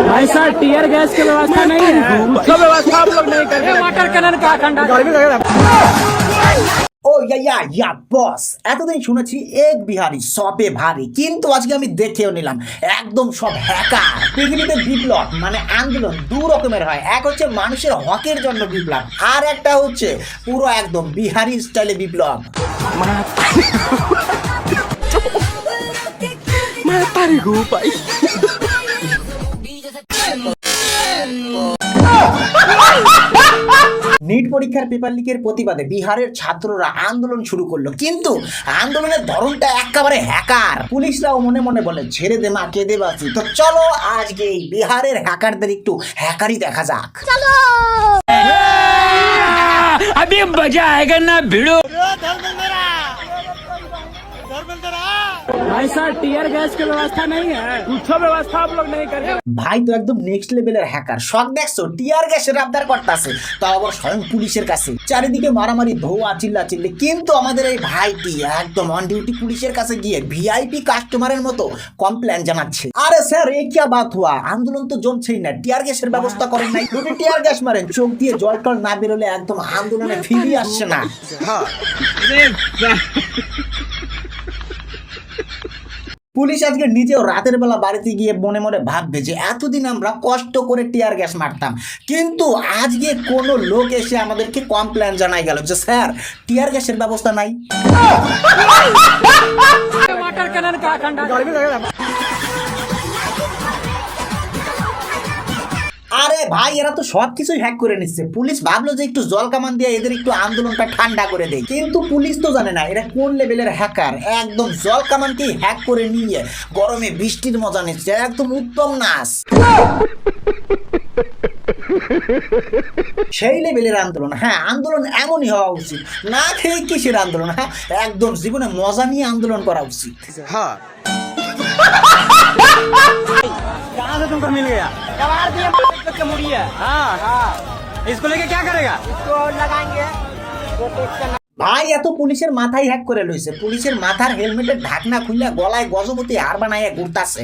भाई साहब tear gas की व्यवस्था नहीं है, उसका व्यवस्था आप लोग नहीं करते। वाटर कैनन का ठंडा ও ইয়া বস, এতদিন শুনেছি এক বিহারি সবে ভারী, কিন্তু আজকে আমি দেখেও নিলাম একদম সব হ্যাকার। পৃথিবীতে বিপ্লব মানে আন্দোলন দু রকমের হয়, এক হচ্ছে মানুষের হকের জন্য বিপ্লব, আর একটা হচ্ছে পুরো একদম বিহারি স্টাইলে বিপ্লব। নিট পরীক্ষার পেপার লিকের প্রতিবাদে বিহারের ছাত্ররা আন্দোলন শুরু করলো, কিন্তু আন্দোলনের ধরনটা একেবারে হ্যাকার। পুলিশরাও মনে মনে বলে ছেড়ে দে মা, কেঁদে বাঁচি। তো চলো আজকে এই বিহারের হ্যাকারদের একটু হ্যাকারি দেখা যাক। চলো अभी मजा आएगा ना भिड़ो। भाई साहब टीयर गैस की व्यवस्था नहीं है, उसका व्यवस्था आप लोग नहीं करते। ভাই তো একদম নেক্সট লেভেলের হ্যাকার। শখ দেখছো, টিয়ার গ্যাসের আবদার করতেছে, তাও আবার স্বয়ং পুলিশের কাছে। চারিদিকে মারামারি, ধোয়া, চিল্লাচিল্লি, কিন্তু আমাদের এই ভাইটি একদম অন ডিউটি পুলিশের কাছে গিয়ে ভিআইপি কাস্টমারের মতো কমপ্লেন জানাচ্ছে। আরে স্যার এ কি বাত হুয়া, আন্দোলন তো জমছেই না, টিয়ার গ্যাসের ব্যবস্থা করেন নাই, দুটো টিয়ার গ্যাস মারেন, চোখ দিয়ে জল টল না বেরোলে একদম আন্দোলনে ফিরিয়ে আসছে না। পুলিশ আজকে নিজেও রাতের বেলা বাড়িতে গিয়ে মনে মনে ভাববে যে এতদিন আমরা কষ্ট করে টিয়ার গ্যাস মারতাম, কিন্তু আজকে কোনো লোক এসে আমাদেরকে কমপ্লেন জানাই গেল যে স্যার টিয়ার গ্যাসের ব্যবস্থা নাই। वाटर कैनन का ठंडा আরে ভাই এরা তো সবকিছুই হ্যাক করে নিচ্ছে। পুলিশ ভাবলো যে একটু জল কামান দিয়ে এদের একটু আন্দোলনটা ঠান্ডা করে দেয়, কিন্তু পুলিশ তো জানে না এরা কোন লেভেলের হ্যাকার। একদম জল কামানকেই হ্যাক করে নিয়ে গরমে বৃষ্টির মজা নিচ্ছে, একদম উত্তম নাচ। সেই লেভেলের আন্দোলন। হ্যাঁ, আন্দোলন এমনই হওয়া উচিত, না খেয়ে কিসের আন্দোলন। হ্যাঁ, একদম জীবনে মজা নিয়ে আন্দোলন করা উচিত। হ্যাঁ, कहाँ से तुमको मिल गया? कबाड़ दिया के मुड़ी है। हाँ हाँ, इसको लेके क्या करेगा? इसको लगाएंगे। ভাই এত পুলিশের মাথায় হ্যাক করে লইছে, পুলিশের মাথার হেলমেটের ঢাকনা খুলে গলায় গজপতি হার বানাইয়া ঘুরতাছে।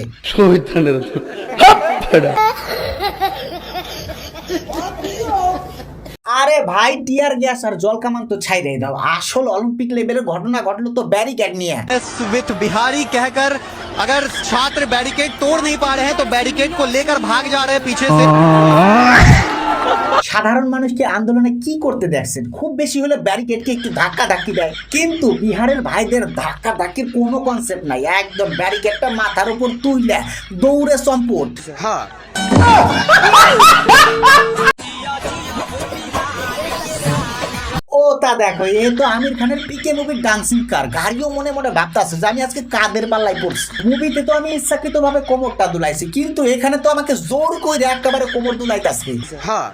আরে ভাই টিয়ার গ্যাস আর জল কামান তো ছাইরে দাও, আসল অলিম্পিক লেভেলের ঘটনা ঘটলো তো ব্যারিকেড নিয়ে। विथ बिहारी कहकर अगर छात्र बैरिकेड तोड़ नहीं पा रहे हैं तो बैरिकेड को लेकर भाग जा रहे हैं पीछे से। সাধারণ মানুষকে আন্দোলনে কি করতে দেখছেন? খুব বেশি হলে ব্যারিকেডকে একটু ধাক্কা ধাক্কি দেয়, কিন্তু বিহারের ভাইদের ধাক্কা ধাক্কির কোনো কনসেপ্ট নাই, একদম ব্যারিকেডটা মাথার উপর তুইলে দৌড়ে সম্পদ। हाँ ও তা দেখো, এ তো আমির খানের পিকে মুভির ডান্সিং কার। গাড়িও মনে মনে ভাবতেছে যে আমি আজকে কাদের পাল্লায় পড়ছি। মুভিতে তো আমি ইচ্ছাকৃত ভাবে কোমরটা দুলাইছি, কিন্তু এখানে তো আমাকে জোর করে একেবারে কোমর দুলাইতাছে। हाँ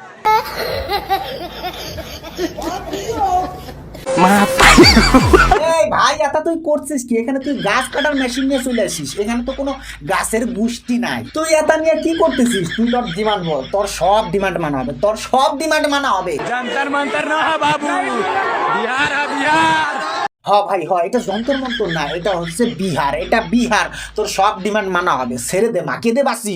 এই ভাই এটা তুই করছিস কি? এখানে তুই গাছ কাটার মেশিন নিয়ে চলে আসিস, এখানে তো কোনো গাছের গুষ্টি নাই। তুই এটা নিয়ে কি করতেছিস? তুই তোর ডিমান্ড বল, তোর সব ডিমান্ড মানা হবে, তোর সব ডিমান্ড মানা হবে। जंतर मंतर ना है बाबू, बिहार है बिहार। হ ভাই হ, এটা যন্তর মন্তর না, এটা হচ্ছে বিহার, এটা বিহার, তোর সব ডিমান্ড মানা হবে। ছেড়ে দে মা, কেঁদে বাসি।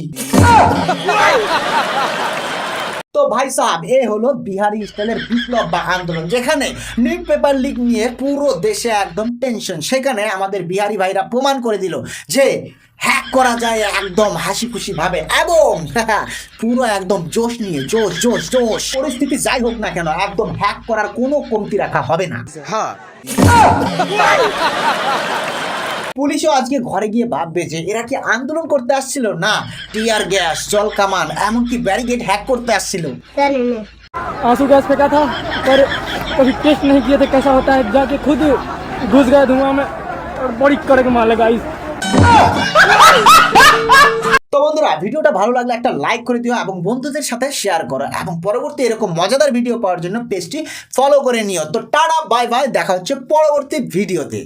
তো ভাই সাহেব, এ হলো বিহারি স্টাইলের বিপ্লব বা আন্দোলন, যেখানে নিট পেপার লিক নিয়ে পুরো দেশে একদম টেনশন। সেখানে আমাদের বিহারি ভাইরা প্রমাণ করে দিল যে হ্যাক করা যায় একদম হাসি খুশি ভাবে, এবং পুরো একদম জোশ নিয়ে, জোশ জোশ জোশ। পরিস্থিতি যাই হোক না কেন, একদম হ্যাক করার কোনো কমতি রাখা হবে না। हाँ পুলিশও আজকে ঘরে গিয়ে ভাববে যে এরা কি আন্দোলন করতে আসছিল না টিয়ার গ্যাস, জল কামান, এমনকি ব্যারিকেড হ্যাক করতে আসছিল। आंसू गैस फेंका था, पर कभी टेस्ट नहीं किए थे कैसा होता है, जाके खुद घुस गए धुआं में और बड़ी कड़क मार लगा इस। তো বন্ধুরা, ভিডিওটা ভালো লাগলে একটা লাইক করে দিও এবং বন্ধুদের সাথে শেয়ার করো, এবং পরবর্তী এরকম মজাদার ভিডিও পাওয়ার জন্য পেজটি ফলো করে নিও। তো টাটা, বাই বাই, দেখা হচ্ছে পরবর্তী ভিডিওতে।